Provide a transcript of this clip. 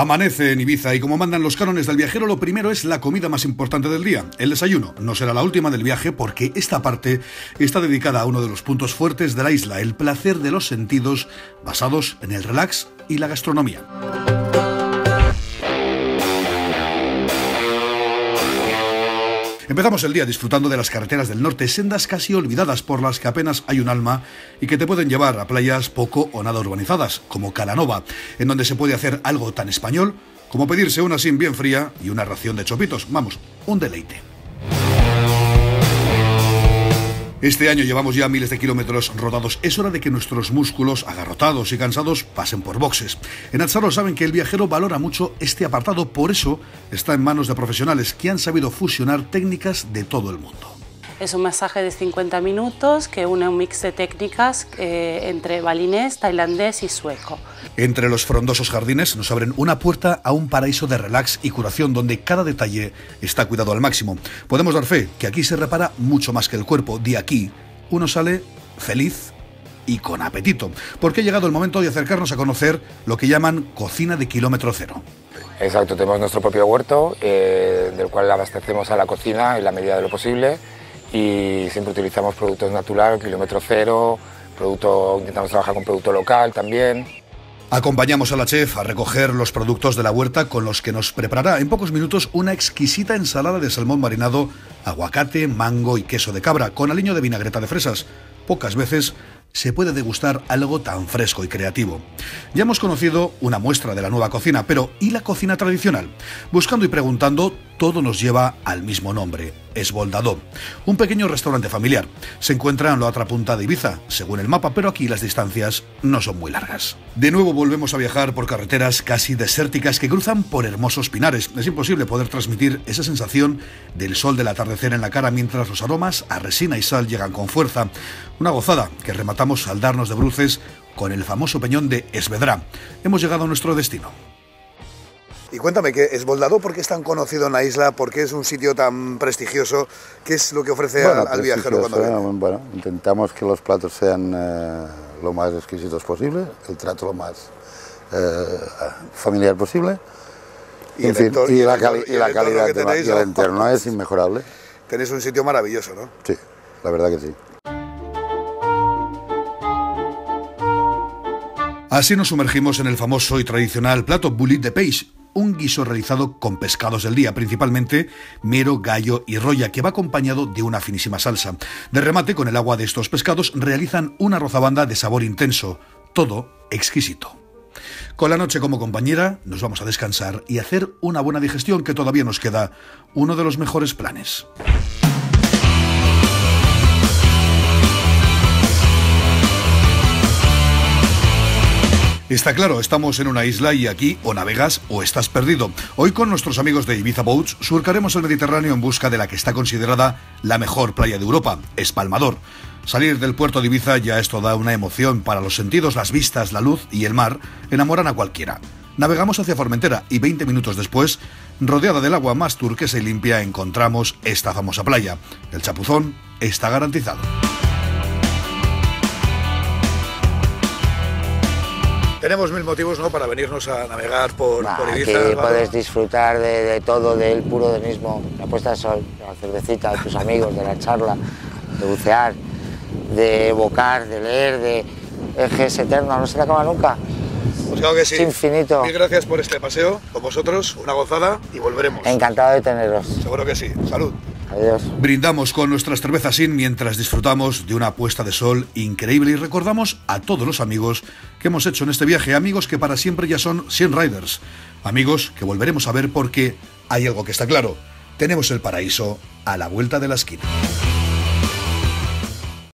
Amanece en Ibiza y como mandan los cánones del viajero, lo primero es la comida más importante del día, el desayuno. No será la última del viaje porque esta parte está dedicada a uno de los puntos fuertes de la isla, el placer de los sentidos basados en el relax y la gastronomía. Empezamos el día disfrutando de las carreteras del norte, sendas casi olvidadas por las que apenas hay un alma y que te pueden llevar a playas poco o nada urbanizadas, como Calanova, en donde se puede hacer algo tan español como pedirse una sin bien fría y una ración de chopitos. Vamos, un deleite. Este año llevamos ya miles de kilómetros rodados. Es hora de que nuestros músculos, agarrotados y cansados, pasen por boxes. En Atzaro saben que el viajero valora mucho este apartado, por eso está en manos de profesionales que han sabido fusionar técnicas de todo el mundo. Es un masaje de 50 minutos que une un mix de técnicas entre balinés, tailandés y sueco. Entre los frondosos jardines nos abren una puerta a un paraíso de relax y curación donde cada detalle está cuidado al máximo. Podemos dar fe que aquí se repara mucho más que el cuerpo. De aquí uno sale feliz y con apetito, porque ha llegado el momento de acercarnos a conocer lo que llaman cocina de kilómetro cero. Exacto, tenemos nuestro propio huerto, del cual abastecemos a la cocina en la medida de lo posible. Y siempre utilizamos productos naturales, kilómetro cero, intentamos trabajar con producto local también. Acompañamos a la chef a recoger los productos de la huerta con los que nos preparará en pocos minutos una exquisita ensalada de salmón marinado, aguacate, mango y queso de cabra, con aliño de vinagreta de fresas. Pocas veces se puede degustar algo tan fresco y creativo. Ya hemos conocido una muestra de la nueva cocina, pero ¿y la cocina tradicional? Buscando y preguntando, todo nos lleva al mismo nombre, Esboldadó, un pequeño restaurante familiar. Se encuentra en la otra punta de Ibiza, según el mapa, pero aquí las distancias no son muy largas. De nuevo volvemos a viajar por carreteras casi desérticas que cruzan por hermosos pinares. Es imposible poder transmitir esa sensación del sol del atardecer en la cara mientras los aromas a resina y sal llegan con fuerza. Una gozada que rematamos al darnos de bruces con el famoso peñón de Esvedra. Hemos llegado a nuestro destino. Y cuéntame, ¿qué Esboldadó por qué es tan conocido en la isla? ¿Por qué es un sitio tan prestigioso? ¿Qué es lo que ofrece al viajero cuando viene? Bueno, intentamos que los platos sean lo más exquisitos posible, el trato lo más familiar posible. Y la calidad y el entorno es inmejorable. Tenéis un sitio maravilloso, ¿no? Sí, la verdad que sí. Así nos sumergimos en el famoso y tradicional plato bouillit de peix, un guiso realizado con pescados del día, principalmente mero, gallo y roya, que va acompañado de una finísima salsa. De remate, con el agua de estos pescados, realizan una rozabanda de sabor intenso, todo exquisito. Con la noche como compañera, nos vamos a descansar y hacer una buena digestión, que todavía nos queda uno de los mejores planes. Está claro, estamos en una isla y aquí o navegas o estás perdido. Hoy con nuestros amigos de Ibiza Boats surcaremos el Mediterráneo en busca de la que está considerada la mejor playa de Europa, Espalmador. Salir del puerto de Ibiza ya esto da una emoción para los sentidos, las vistas, la luz y el mar enamoran a cualquiera. Navegamos hacia Formentera y 20 minutos después, rodeada del agua más turquesa y limpia, encontramos esta famosa playa. El chapuzón está garantizado. Tenemos mil motivos, ¿no?, para venirnos a navegar por Ibiza. Aquí puedes disfrutar de todo, del puro hedonismo, la puesta de sol, de la cervecita, de tus amigos, de la charla, de bucear, de evocar, de leer, es eterno, no se te acaba nunca. Pues claro que sí. Es infinito. Mil gracias por este paseo con vosotros, una gozada y volveremos. Encantado de teneros. Seguro que sí. Salud. Adiós. Brindamos con nuestras cervezas sin mientras disfrutamos de una puesta de sol increíble y recordamos a todos los amigos que hemos hecho en este viaje, amigos que para siempre ya son 100 riders, amigos que volveremos a ver porque hay algo que está claro, tenemos el paraíso a la vuelta de la esquina.